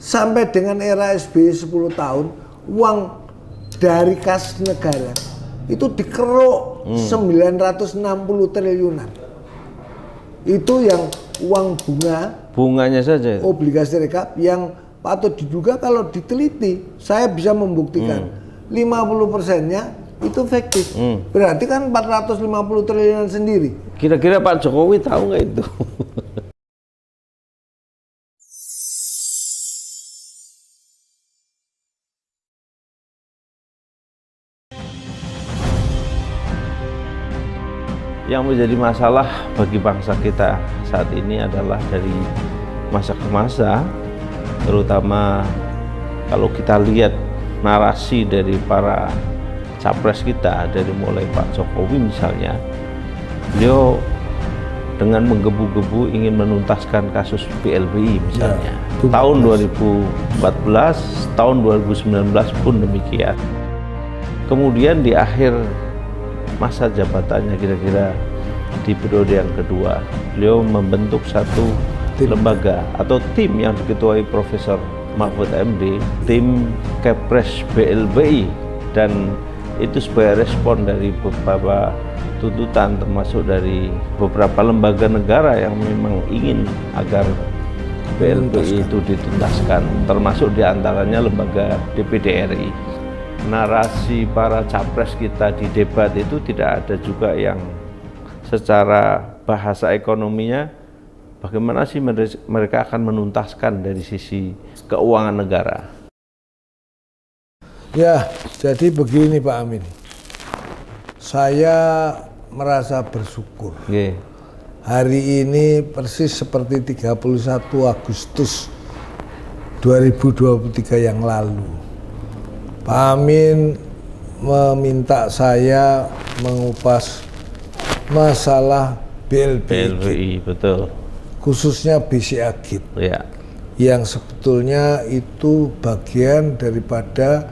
sampai dengan era SBY 10 tahun, uang dari kas negara itu dikeruk 960 triliunan. Itu yang uang bunganya saja. Obligasi rekap yang patut diduga kalau diteliti, saya bisa membuktikan 50%-nya itu fiktif. Berarti kan 450 triliunan sendiri. Kira-kira Pak Jokowi tahu nggak itu? Yang menjadi masalah bagi bangsa kita saat ini adalah dari masa ke masa, terutama kalau kita lihat narasi dari para capres kita, dari mulai Pak Jokowi misalnya, beliau dengan menggebu-gebu ingin menuntaskan kasus BLBI misalnya. Ya, tahun 2014, tahun 2019 pun demikian. Kemudian di akhir masa jabatannya, kira-kira di periode yang kedua, beliau membentuk satu lembaga atau tim yang diketuai Profesor Mahfud MD, tim Kepres BLBI, dan itu sebagai respon dari beberapa tuntutan termasuk dari beberapa lembaga negara yang memang ingin agar BLBI itu dituntaskan, termasuk diantaranya lembaga DPD RI. Narasi para capres kita di debat itu tidak ada juga yang secara bahasa ekonominya bagaimana sih mereka akan menuntaskan dari sisi keuangan negara. Ya, jadi begini Pak Amin, saya merasa bersyukur. Hari ini persis seperti 31 Agustus 2023 yang lalu, Pak Amin meminta saya mengupas masalah BLBI, betul. Khususnya BCA GIT, ya, yang sebetulnya itu bagian daripada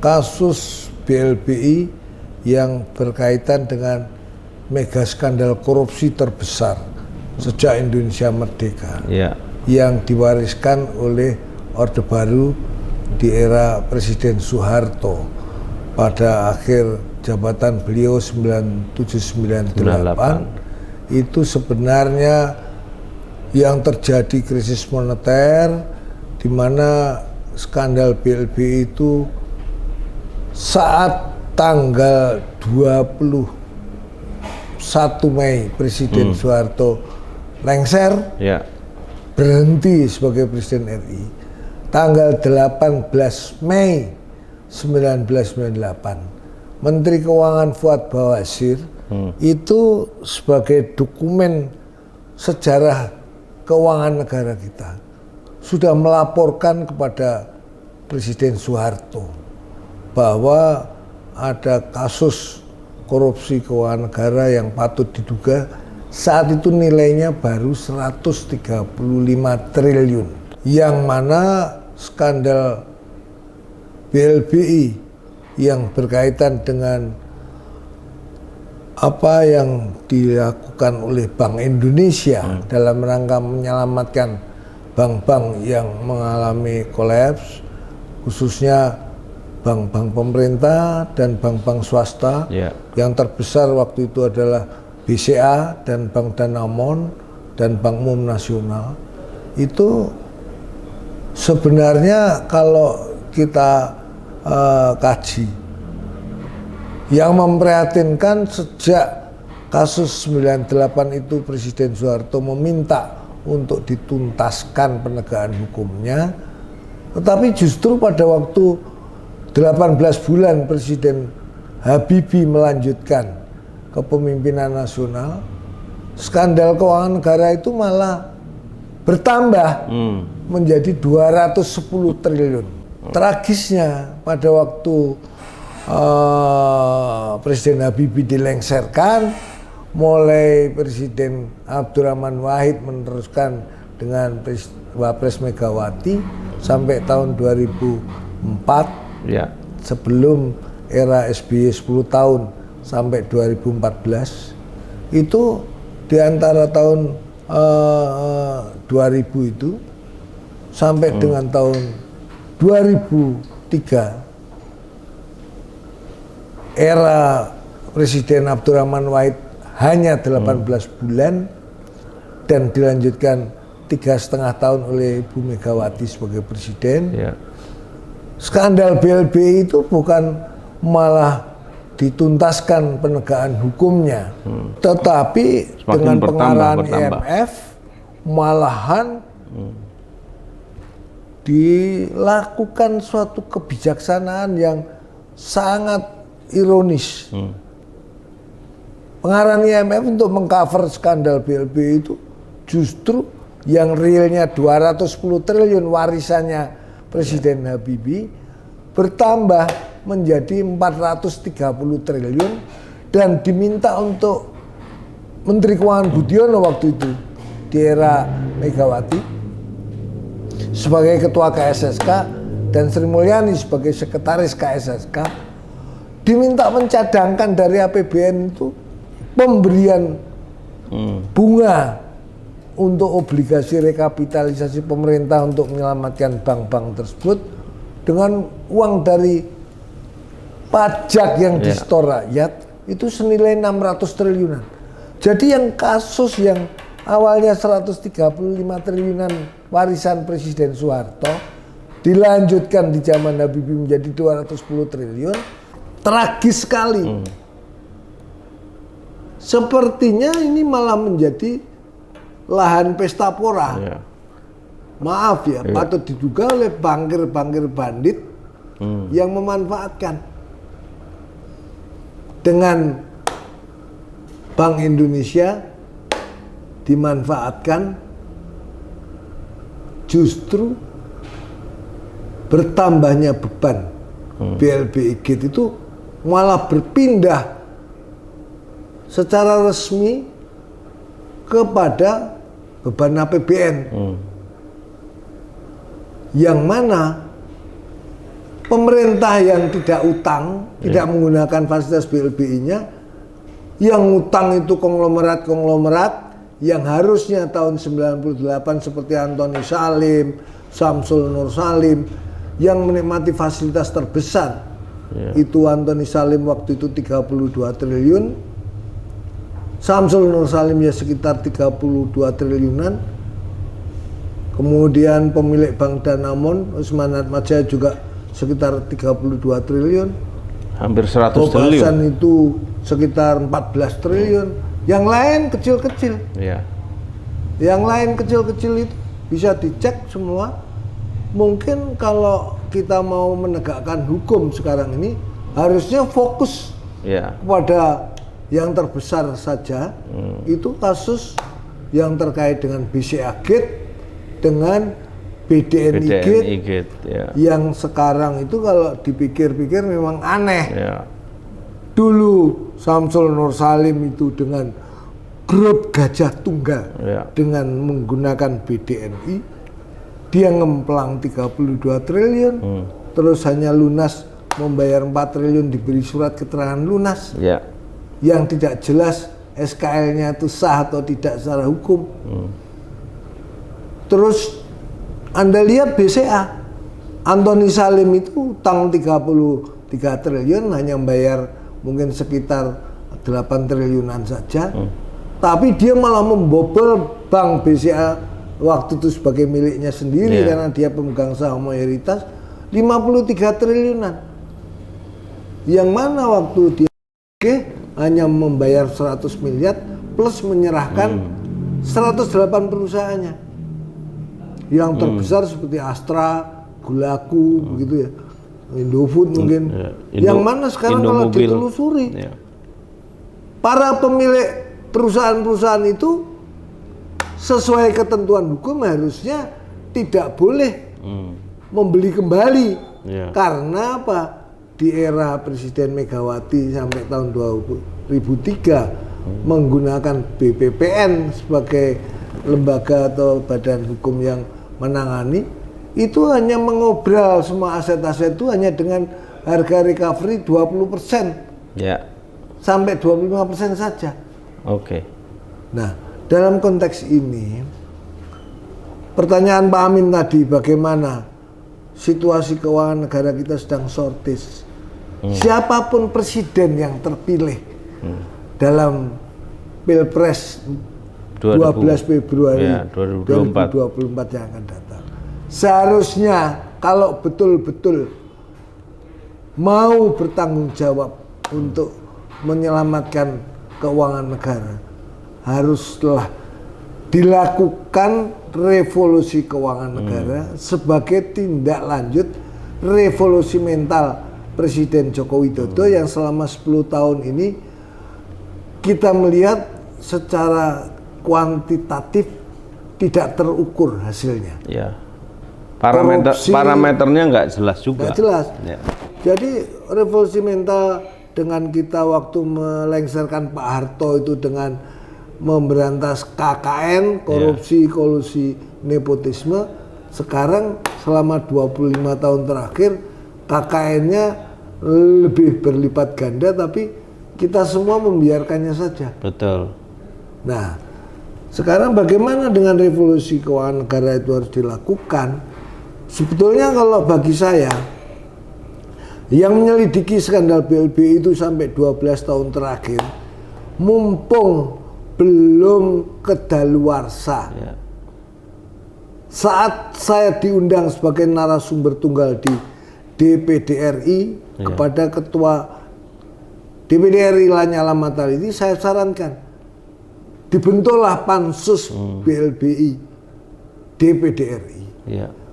kasus BLBI yang berkaitan dengan mega skandal korupsi terbesar sejak Indonesia merdeka, ya, yang diwariskan oleh Orde Baru di era Presiden Soeharto pada akhir jabatan beliau 97-98. Itu sebenarnya yang terjadi krisis moneter, di mana skandal BLBI itu saat tanggal 21 Mei Presiden Soeharto lengser, berhenti sebagai Presiden RI. Tanggal 18 Mei 1998, Menteri Keuangan Fuad Bawazir itu sebagai dokumen sejarah keuangan negara kita sudah melaporkan kepada Presiden Soeharto bahwa ada kasus korupsi keuangan negara yang patut diduga saat itu nilainya baru 135 triliun, yang mana skandal BLBI yang berkaitan dengan apa yang dilakukan oleh Bank Indonesia dalam rangka menyelamatkan bank-bank yang mengalami kolaps, khususnya bank-bank pemerintah dan bank-bank swasta. Yang terbesar waktu itu adalah BCA dan Bank Danamon dan Bank Umum Nasional. Itu sebenarnya kalau kita kaji, yang memprihatinkan sejak kasus 98 itu Presiden Soeharto meminta untuk dituntaskan penegakan hukumnya, tetapi justru pada waktu 18 bulan Presiden Habibie melanjutkan kepemimpinan nasional, skandal keuangan negara itu malah bertambah menjadi 210 triliun. Tragisnya pada waktu Presiden Habibie dilengserkan, mulai Presiden Abdurrahman Wahid meneruskan dengan Wapres Megawati sampai tahun 2004, sebelum era SBY 10 tahun sampai 2014, itu di antara tahun 2000 itu sampai dengan tahun 2003 era Presiden Abdurrahman Wahid hanya 18 bulan dan dilanjutkan 3,5 tahun oleh Ibu Megawati sebagai presiden. Ya. Skandal BLBI itu bukan malah dituntaskan penegakan hukumnya, tetapi Semakin dengan pengarahan bertambah. IMF malahan dilakukan suatu kebijaksanaan yang sangat ironis. Pengarahan IMF untuk mengcover skandal BLBI itu justru yang realnya 210 triliun warisannya Presiden Habibie bertambah menjadi 430 triliun dan diminta untuk Menteri Keuangan Budiono waktu itu di era Megawati sebagai Ketua KSSK dan Sri Mulyani sebagai Sekretaris KSSK diminta mencadangkan dari APBN itu pemberian bunga untuk obligasi rekapitalisasi pemerintah untuk menyelamatkan bank-bank tersebut dengan uang dari pajak yang disetor rakyat itu senilai 600 triliunan. Jadi yang kasus yang awalnya 135 triliunan warisan Presiden Soeharto dilanjutkan di zaman Habibie menjadi 210 triliun, tragis sekali. Sepertinya ini malah menjadi lahan pesta pora. Maaf ya, patut diduga oleh bankir-bankir bandit yang memanfaatkan dengan Bank Indonesia dimanfaatkan justru bertambahnya beban BLBI Gate itu malah berpindah secara resmi kepada beban APBN yang mana pemerintah yang tidak utang, tidak menggunakan fasilitas BLBI-nya, yang utang itu konglomerat-konglomerat yang harusnya tahun 98 seperti Antoni Salim, Samsul Nur Salim yang menikmati fasilitas terbesar. Itu Antoni Salim waktu itu 32 triliun, Samsul Nur Salim ya sekitar 32 triliunan. Kemudian pemilik Bank Danamon Usman Atmaja juga sekitar 32 triliun. Hampir 100 triliun. Kobasan itu sekitar 14 triliun. Yang lain kecil-kecil. Yang lain kecil-kecil itu bisa dicek semua. Mungkin kalau kita mau menegakkan hukum sekarang ini harusnya fokus kepada yang terbesar saja. Itu kasus yang terkait dengan BCA Gate dengan BDNI Gate yang sekarang itu kalau dipikir-pikir memang aneh. Dulu Samsul Nur Salim itu dengan grup Gajah Tunggal dengan menggunakan BDNI dia ngemplang 32 triliun terus hanya lunas membayar 4 triliun diberi surat keterangan lunas yang tidak jelas SKL-nya itu sah atau tidak secara hukum. Terus Anda lihat BCA, Antoni Salim itu utang 33 triliun hanya membayar mungkin sekitar 8 triliunan saja. Tapi dia malah membobol bank BCA waktu itu sebagai miliknya sendiri karena dia pemegang saham mayoritas 53 triliunan. Yang mana waktu dia hanya membayar 100 miliar plus menyerahkan 108 perusahaannya. Yang terbesar seperti Astra, Gulaku, begitu ya, Indofood mungkin. Yang mana sekarang kalau ditelusuri, para pemilik perusahaan-perusahaan itu sesuai ketentuan hukum harusnya tidak boleh membeli kembali. Karena apa? Di era Presiden Megawati sampai tahun 2003 menggunakan BPPN sebagai lembaga atau badan hukum yang menangani, itu hanya mengobral semua aset-aset itu hanya dengan harga recovery 20% sampai 25% saja. Nah, dalam konteks ini pertanyaan Pak Amin tadi, bagaimana situasi keuangan negara kita sedang shortage. Siapapun presiden yang terpilih dalam Pilpres 12 Februari 2024 yang akan datang, seharusnya kalau betul-betul mau bertanggung jawab untuk menyelamatkan keuangan negara, haruslah dilakukan revolusi keuangan negara sebagai tindak lanjut revolusi mental Presiden Joko Widodo yang selama 10 tahun ini kita melihat secara kuantitatif tidak terukur hasilnya. Ya. Parameternya nggak jelas juga. Nggak jelas. Ya. Jadi revolusi mental dengan kita waktu melengsarkan Pak Harto itu dengan memberantas KKN, korupsi, kolusi, nepotisme. Sekarang selama 25 tahun terakhir KKN-nya lebih berlipat ganda, tapi kita semua membiarkannya saja. Betul. Nah, sekarang bagaimana dengan revolusi keuangan negara itu harus dilakukan? Sebetulnya kalau bagi saya, yang menyelidiki skandal BLBI itu sampai 12 tahun terakhir, mumpung belum kedaluarsa. Ya. Saat saya diundang sebagai narasumber tunggal di DPD RI kepada Ketua DPD RI Lanyala Mataliti, saya sarankan dibentuklah pansus BLBI DPD RI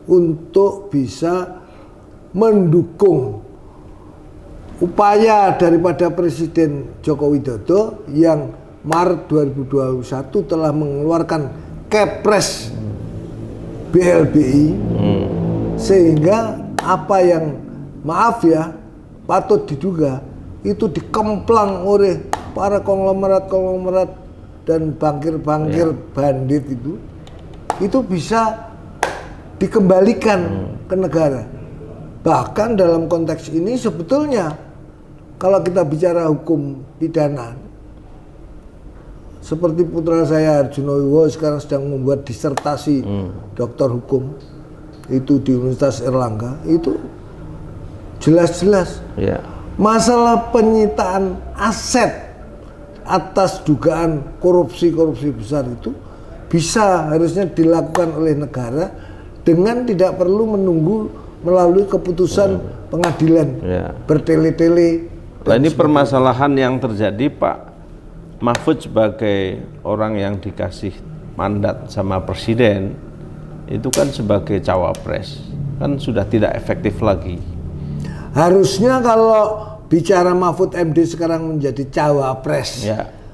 untuk bisa mendukung upaya daripada Presiden Joko Widodo yang Maret 2021 telah mengeluarkan Kepres BLBI, sehingga apa yang maaf ya patut diduga itu dikemplang oleh para konglomerat dan bangkir bandit itu bisa dikembalikan ke negara. Bahkan dalam konteks ini sebetulnya kalau kita bicara hukum pidana, seperti putra saya Arjuna Wibowo sekarang sedang membuat disertasi doktor hukum itu di Universitas Erlangga, itu jelas-jelas masalah penyitaan aset atas dugaan korupsi besar itu bisa harusnya dilakukan oleh negara dengan tidak perlu menunggu melalui keputusan pengadilan bertele-tele. Nah, ini permasalahan yang terjadi, Pak Mahfud sebagai orang yang dikasih mandat sama presiden itu kan sebagai cawapres kan sudah tidak efektif lagi. Harusnya kalau bicara Mahfud MD sekarang menjadi cawapres,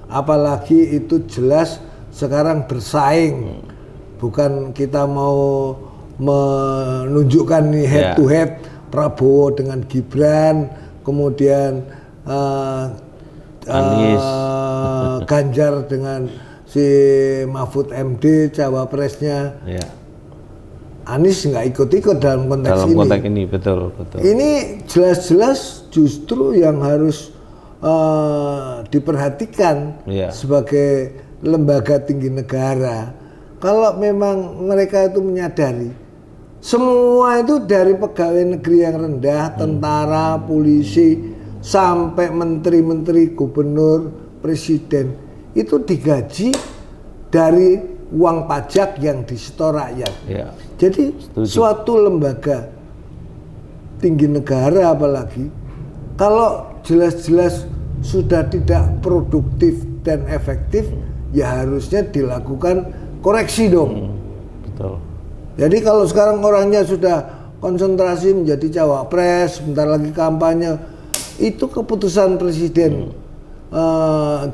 apalagi itu jelas sekarang bersaing, bukan kita mau menunjukkan nih head to head Prabowo dengan Gibran, kemudian Anies, Ganjar dengan si Mahfud MD cawapresnya. Anies nggak ikut-ikut dalam konteks ini. Dalam konteks ini, betul. Ini jelas-jelas justru yang harus diperhatikan sebagai lembaga tinggi negara. Kalau memang mereka itu menyadari semua itu dari pegawai negeri yang rendah, tentara, polisi, sampai menteri-menteri, gubernur, presiden itu digaji dari uang pajak yang disetor rakyat. Jadi suatu lembaga tinggi negara apalagi kalau jelas-jelas sudah tidak produktif dan efektif, ya harusnya dilakukan koreksi dong. Betul. Jadi kalau sekarang orangnya sudah konsentrasi menjadi cawapres, sebentar lagi kampanye, itu keputusan Presiden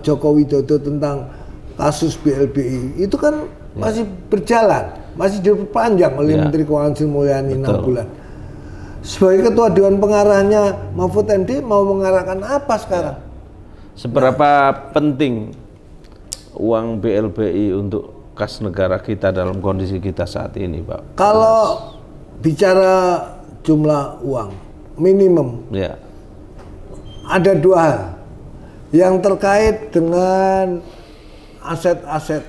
Joko Widodo tentang kasus BLBI itu kan masih berjalan, masih diperpanjang oleh Menteri Keuangan Sri Mulyani 6 bulan. Sebagai Ketua Dewan Pengarahnya Mahfud MD mau mengarahkan apa sekarang? Seberapa penting uang BLBI untuk kas negara kita dalam kondisi kita saat ini, Pak? Kalau bicara jumlah uang minimum, ada dua hal yang terkait dengan aset-aset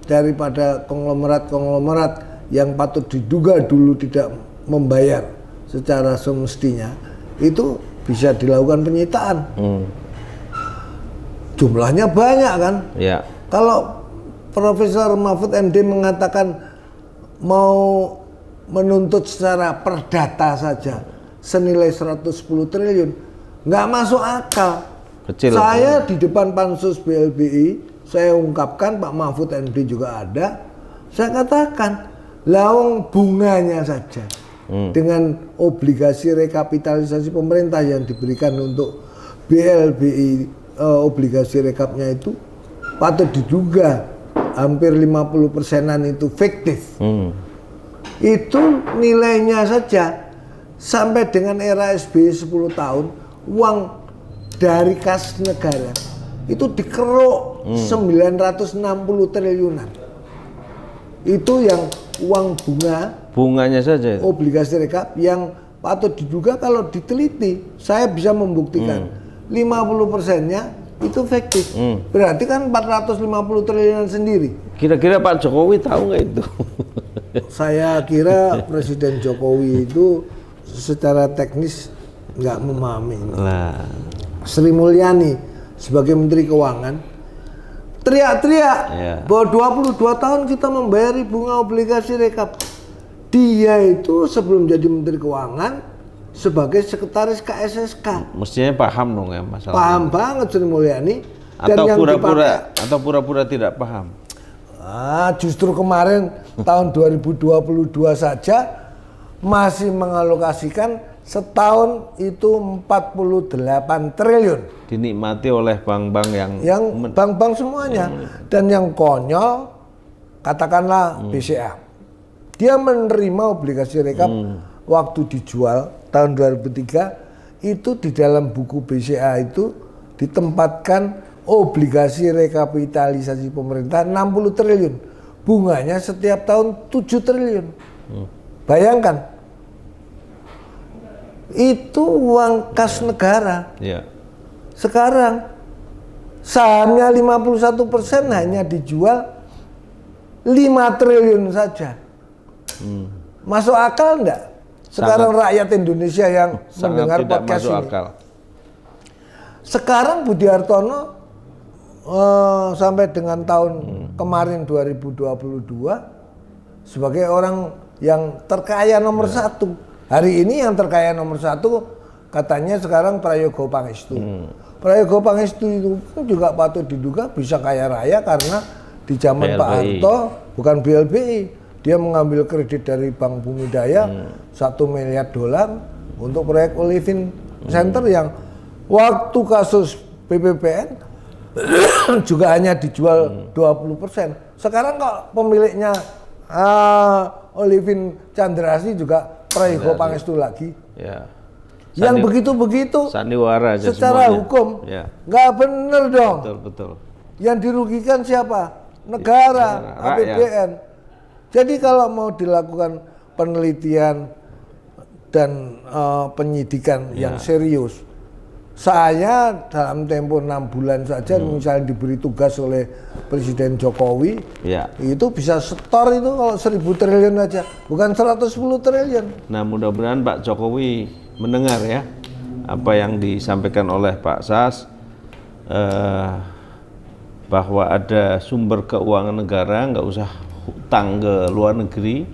daripada konglomerat-konglomerat yang patut diduga dulu tidak membayar secara semestinya, itu bisa dilakukan penyitaan. Jumlahnya banyak kan? Ya. Kalau Profesor Mahfud MD mengatakan mau menuntut secara perdata saja senilai 110 triliun, nggak masuk akal. Kecil. Saya di depan Pansus BLBI, saya ungkapkan, Pak Mahfud MD juga ada, saya katakan, lawang bunganya saja dengan obligasi rekapitalisasi pemerintah yang diberikan untuk BLBI, obligasi rekapnya itu patut diduga hampir 50%-an itu fiktif. Itu nilainya saja sampai dengan era SBY 10 tahun, uang dari kas negara itu dikeruk 960 triliunan. Itu yang uang bunganya saja itu. Obligasi rekap yang patut diduga kalau diteliti, saya bisa membuktikan 50%-nya itu fiktif. Berarti kan 450 triliunan sendiri. Kira-kira Pak Jokowi tahu nggak itu? Saya kira Presiden Jokowi itu secara teknis nggak memahami ini. Lah. Sri Mulyani sebagai Menteri Keuangan teriak-teriak bahwa 22 tahun kita membayari bunga obligasi rekap. Dia itu sebelum jadi Menteri Keuangan sebagai sekretaris KSSK. Mestinya paham dong ya masalah. Paham banget Sri Mulyani. Atau pura-pura tidak paham. Justru kemarin tahun 2022 saja masih mengalokasikan setahun itu 48 triliun. Dinikmati oleh bank-bank yang bank-bank semuanya. Dan yang konyol, katakanlah BCA. Dia menerima obligasi rekap waktu dijual tahun 2003, itu di dalam buku BCA itu ditempatkan obligasi rekapitalisasi pemerintah 60 triliun. Bunganya setiap tahun 7 triliun. Bayangkan. Itu uang kas negara. Ya. Sekarang sahamnya 51% hanya dijual 5 triliun saja. Masuk akal enggak? Sekarang rakyat Indonesia yang mendengar podcast ini. Akal. Sekarang Budi Hartono sampai dengan tahun kemarin 2022 sebagai orang yang terkaya nomor satu. Hari ini yang terkaya nomor satu katanya sekarang Prayogo Pangestu. Prayogo Pangestu itu juga patut diduga bisa kaya raya karena di zaman Pak Harto bukan BLBI, dia mengambil kredit dari Bank Bumi Daya $1 miliar untuk proyek Olivin Center yang waktu kasus BPPN juga hanya dijual 20%. Sekarang kok pemiliknya Olivin Chandrasi juga Prayogo Pangestu lagi. Ya. Yang begitu-begitu sandiwara aja secara semuanya. hukum nggak bener dong. Betul. Yang dirugikan siapa? Negara, APBN. Jadi kalau mau dilakukan penelitian dan penyidikan yang serius, saya dalam tempo 6 bulan saja misalnya diberi tugas oleh Presiden Jokowi, itu bisa setor itu kalau 1.000 triliun aja, bukan 110 triliun. Nah, mudah-mudahan Pak Jokowi mendengar ya apa yang disampaikan oleh Pak Sas, bahwa ada sumber keuangan negara, nggak usah hutang ke luar negeri,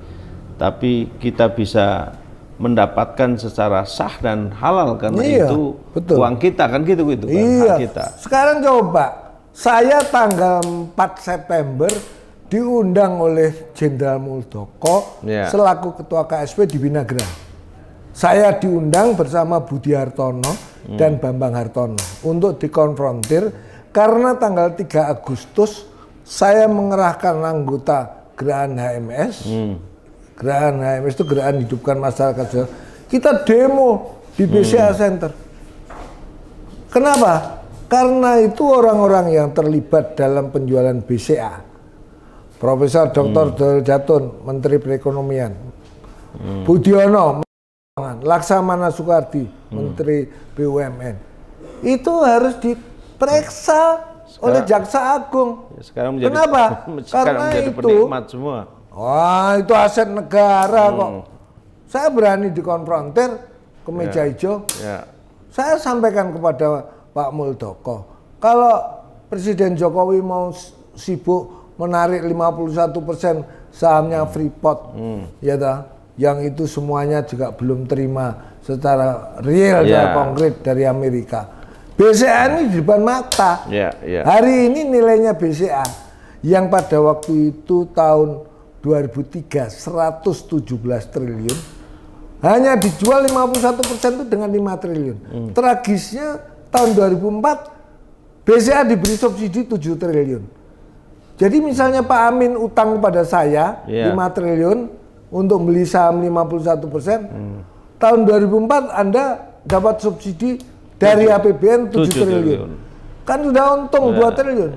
tapi kita bisa mendapatkan secara sah dan halal karena itu betul. Uang kita kan gitu kan hak kita. Sekarang coba saya tanggal 4 September diundang oleh Jenderal Muldoko selaku ketua KSP di Binagra. Saya diundang bersama Budi Hartono dan Bambang Hartono untuk dikonfrontir karena tanggal 3 Agustus saya mengerahkan anggota Gerakan HMS. Gerakan HMS itu Gerakan Hidupkan Masyarakat. Kita demo di BCA Center. Kenapa? Karena itu orang-orang yang terlibat dalam penjualan BCA. Profesor Dr. Dr. Jatun, Menteri Perekonomian. Budiono, Laksamana Soekardi, Menteri BUMN. Itu harus diperiksa oleh Jaksa Agung. Ya, sekarang menjadi, Kenapa? sekarang Karena menjadi itu penikmat semua. wah, itu aset negara kok. Saya berani dikonfrontir ke meja hijau. Ya. Saya sampaikan kepada Pak Muldoko, kalau Presiden Jokowi mau sibuk menarik 51% sahamnya Freeport, ya toh, yang itu semuanya juga belum terima secara real dan konkret dari Amerika. BCA ini di depan mata. Hari ini nilainya BCA yang pada waktu itu tahun 2003 117 triliun, hanya dijual 51% itu dengan 5 triliun. Tragisnya tahun 2004 BCA diberi subsidi 7 triliun. Jadi misalnya Pak Amin utang pada saya 5 triliun untuk beli saham 51%, tahun 2004 Anda dapat subsidi dari APBN 7 triliun. Kan sudah untung 2 triliun.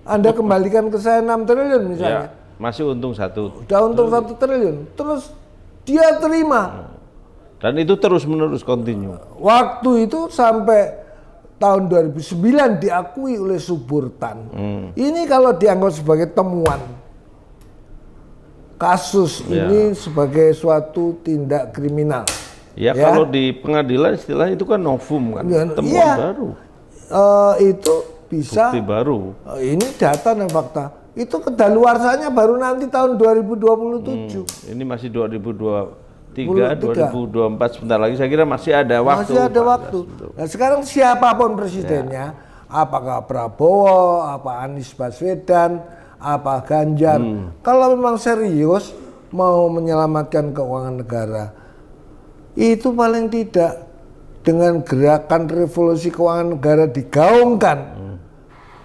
Anda kembalikan ke saya 6 triliun misalnya. Masih untung 1. Udah untung 1 triliun. Terus dia terima. Dan itu terus-menerus kontinu. Waktu itu sampai tahun 2009 diakui oleh Suburtan. Ini kalau dianggap sebagai temuan kasus ini sebagai suatu tindak kriminal. Ya, kalau di pengadilan istilahnya itu kan novum kan, temuan baru. Itu bisa. Bukti baru. Ini data dan fakta. Itu kedaluarsanya baru nanti tahun 2027. Ini masih 2023, 2024 sebentar lagi. Saya kira masih ada waktu. Masih ada waktu. Nah, sekarang siapapun presidennya, apakah Prabowo, apa Anies Baswedan, apa Ganjar, kalau memang serius mau menyelamatkan keuangan negara, itu paling tidak dengan gerakan revolusi keuangan negara digaungkan,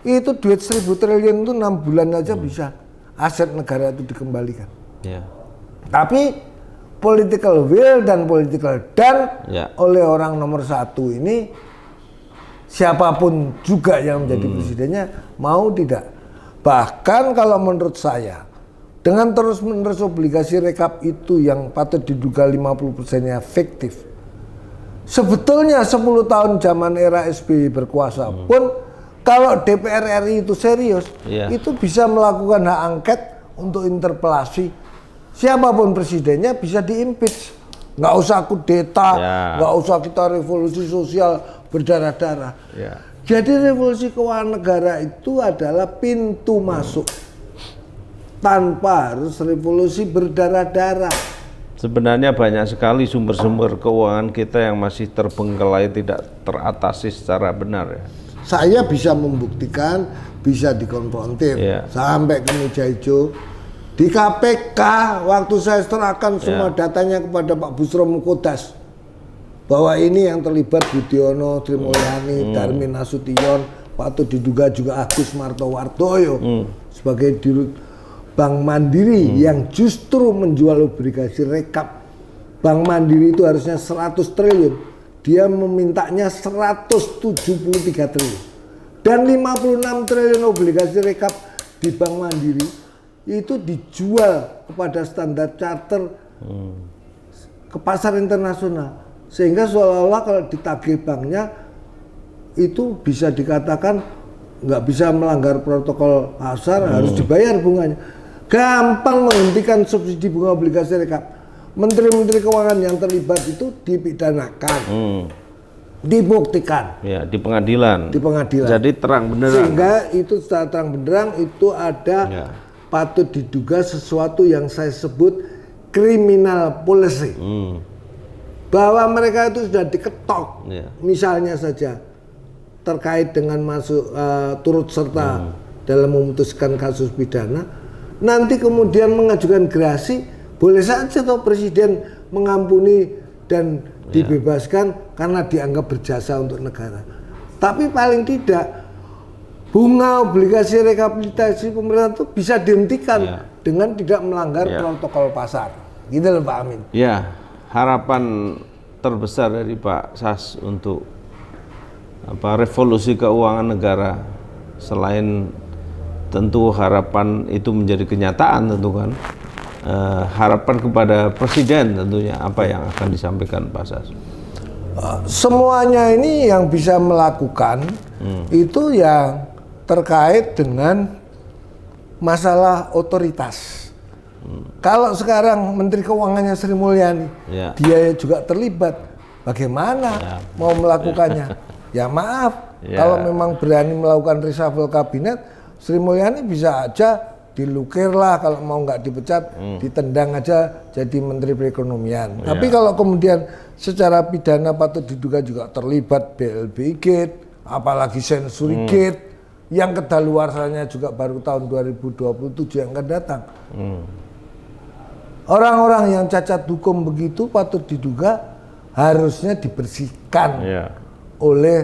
itu duit 1.000 triliun itu 6 bulan aja bisa aset negara itu dikembalikan. Tapi political will dan political done oleh orang nomor 1 ini, siapapun juga yang menjadi presidennya, mau tidak. Bahkan kalau menurut saya, dengan terus-menerus obligasi rekap itu yang patut diduga 50%-nya fiktif, sebetulnya 10 tahun zaman era SBY berkuasa pun, kalau DPR RI itu serius, itu bisa melakukan hak angket untuk interpelasi. Siapapun presidennya bisa diimpeach. Nggak usah kudeta, nggak usah kita revolusi sosial berdarah-darah. Jadi revolusi keuangan negara itu adalah pintu masuk tanpa harus revolusi berdarah-darah. Sebenarnya banyak sekali sumber-sumber keuangan kita yang masih terbengkelai, tidak teratasi secara benar ya. Saya bisa membuktikan, bisa dikonfrontir sampai ke meja hijau. Di KPK waktu saya serahkan semua datanya kepada Pak Busro Mukodas, bahwa ini yang terlibat Budiono, Sri Mulyani, Darmin Nasution, patut diduga juga Agus Martowardoyo sebagai dirut Bank Mandiri yang justru menjual obligasi rekap. Bank Mandiri itu harusnya 100 triliun, dia memintanya 173 triliun. Dan 56 triliun obligasi rekap di Bank Mandiri itu dijual kepada Standard Chartered ke pasar internasional. Sehingga seolah-olah kalau ditagih banknya itu bisa dikatakan nggak bisa melanggar protokol pasar, harus dibayar bunganya. Gampang menghentikan subsidi bunga obligasi rekap. Menteri-menteri keuangan yang terlibat itu dipidanakan, dibuktikan. Ya, di pengadilan. Di pengadilan. Jadi terang benderang. Sehingga itu secara terang benderang itu ada patut diduga sesuatu yang saya sebut criminal policy. Bahwa mereka itu sudah diketok, misalnya saja terkait dengan masuk turut serta dalam memutuskan kasus pidana, nanti kemudian mengajukan gerasi, boleh saja toh presiden mengampuni dan dibebaskan karena dianggap berjasa untuk negara. Tapi paling tidak bunga obligasi rekapitulasi pemerintah itu bisa dihentikan dengan tidak melanggar protokol pasar. Gitu loh Pak Amin. Ya. Harapan terbesar dari Pak Sas untuk revolusi keuangan negara, selain tentu harapan itu menjadi kenyataan, tentu kan harapan kepada presiden tentunya apa yang akan disampaikan Pak Sas? Semuanya ini yang bisa melakukan itu yang terkait dengan masalah otoritas. Kalau sekarang Menteri Keuangannya Sri Mulyani, dia juga terlibat, bagaimana mau melakukannya? Ya maaf, kalau memang berani melakukan reshuffle kabinet, Sri Mulyani bisa aja dilukirlah, kalau mau nggak dipecat, ditendang aja jadi Menteri Perekonomian. Tapi kalau kemudian secara pidana patut diduga juga terlibat BLBI Gate, apalagi Sensuri Gate, yang kedaluarsanya juga baru tahun 2027 yang akan datang. Orang-orang yang cacat hukum begitu patut diduga harusnya dibersihkan oleh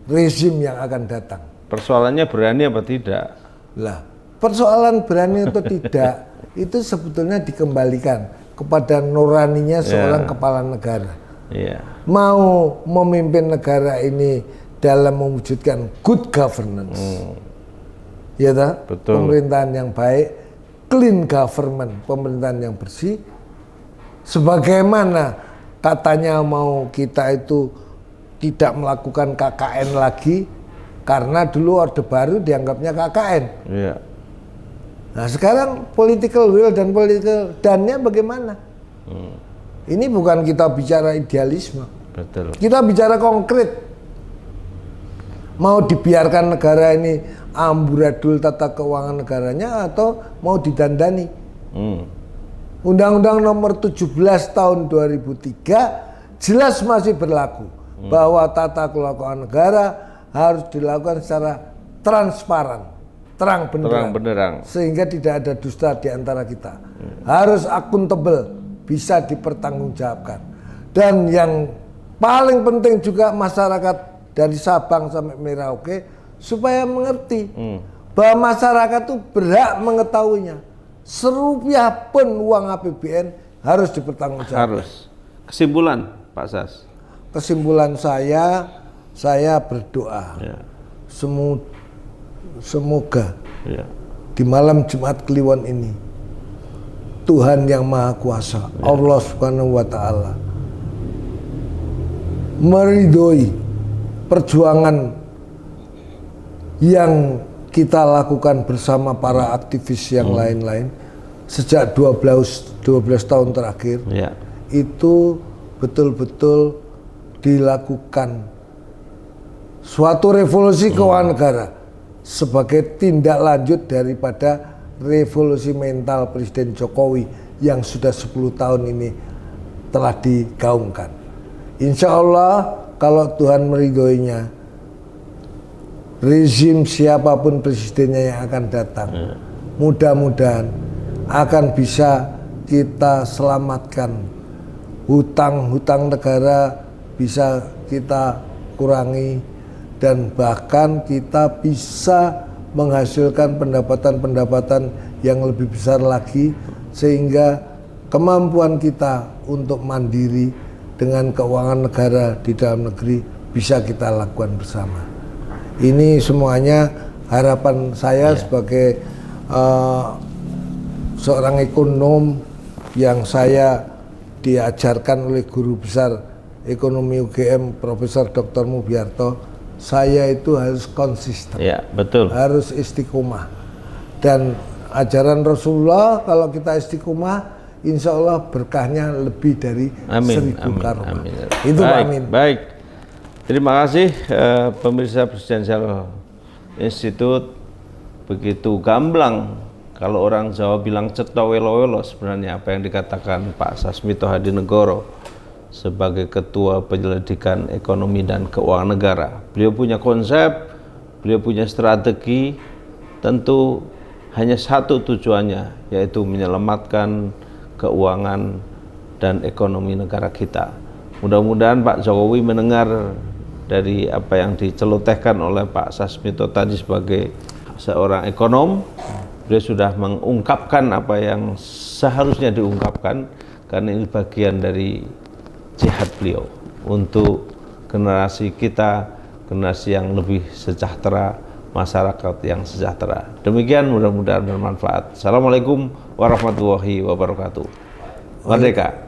rezim yang akan datang. Persoalannya berani apa tidak? Lah, persoalan berani atau tidak itu sebetulnya dikembalikan kepada nuraninya seorang kepala negara. Mau memimpin negara ini dalam mewujudkan good governance, ya tak? Pemerintahan yang baik, clean government, pemerintahan yang bersih. Sebagaimana katanya mau kita itu tidak melakukan KKN lagi, karena dulu Orde Baru dianggapnya KKN. Nah sekarang political will dan political done-nya bagaimana? Ini bukan kita bicara idealisme, kita bicara konkret. Mau dibiarkan negara ini amburadul tata keuangan negaranya atau mau didandani? Undang-Undang nomor 17 tahun 2003 jelas masih berlaku bahwa tata kelola keuangan negara harus dilakukan secara transparan, terang benderang, sehingga tidak ada dusta di antara kita. Harus akuntabel, bisa dipertanggungjawabkan. Dan yang paling penting juga masyarakat dari Sabang sampai Merauke supaya mengerti bahwa masyarakat itu berhak mengetahuinya. Serupiah pun uang APBN harus dipertanggungjawabkan. Harus. Kesimpulan, Pak Sas. Kesimpulan saya berdoa semoga di malam Jumat Kliwon ini Tuhan yang Maha Kuasa, Allah Subhanahu wa Ta'ala, meridhoi perjuangan yang kita lakukan bersama para aktivis yang lain-lain sejak 12 tahun terakhir. Itu betul-betul dilakukan suatu revolusi keuangan negara sebagai tindak lanjut daripada revolusi mental Presiden Jokowi yang sudah 10 tahun ini telah digaungkan. Insya Allah kalau Tuhan meridhoinya, rezim siapapun presidennya yang akan datang, mudah-mudahan akan bisa kita selamatkan. Hutang-hutang negara bisa kita kurangi, dan bahkan kita bisa menghasilkan pendapatan-pendapatan yang lebih besar lagi, sehingga kemampuan kita untuk mandiri dengan keuangan negara di dalam negeri bisa kita lakukan bersama. Ini semuanya harapan saya sebagai seorang ekonom yang saya diajarkan oleh guru besar ekonomi UGM Profesor Dr. Mubiarto. Saya itu harus konsisten, harus istiqomah, dan ajaran Rasulullah kalau kita istiqomah, insya Allah berkahnya lebih dari 1000 karomah. Itu amin. Baik, terima kasih pemirsa Presidensial Institute. Begitu gamblang kalau orang Jawa bilang cetha welo-welo, sebenarnya apa yang dikatakan Pak Sasmito Hadinegoro sebagai Ketua Penyelidikan Ekonomi dan Keuangan Negara. Beliau punya konsep, beliau punya strategi, tentu hanya satu tujuannya, yaitu menyelamatkan keuangan dan ekonomi negara kita. Mudah-mudahan Pak Jokowi mendengar dari apa yang dicelotehkan oleh Pak Sasmito tadi sebagai seorang ekonom. Beliau sudah mengungkapkan apa yang seharusnya diungkapkan, karena ini bagian dari jihad beliau untuk generasi kita, generasi yang lebih sejahtera, masyarakat yang sejahtera. Demikian, mudah-mudahan bermanfaat. Assalamualaikum warahmatullahi wabarakatuh. Merdeka.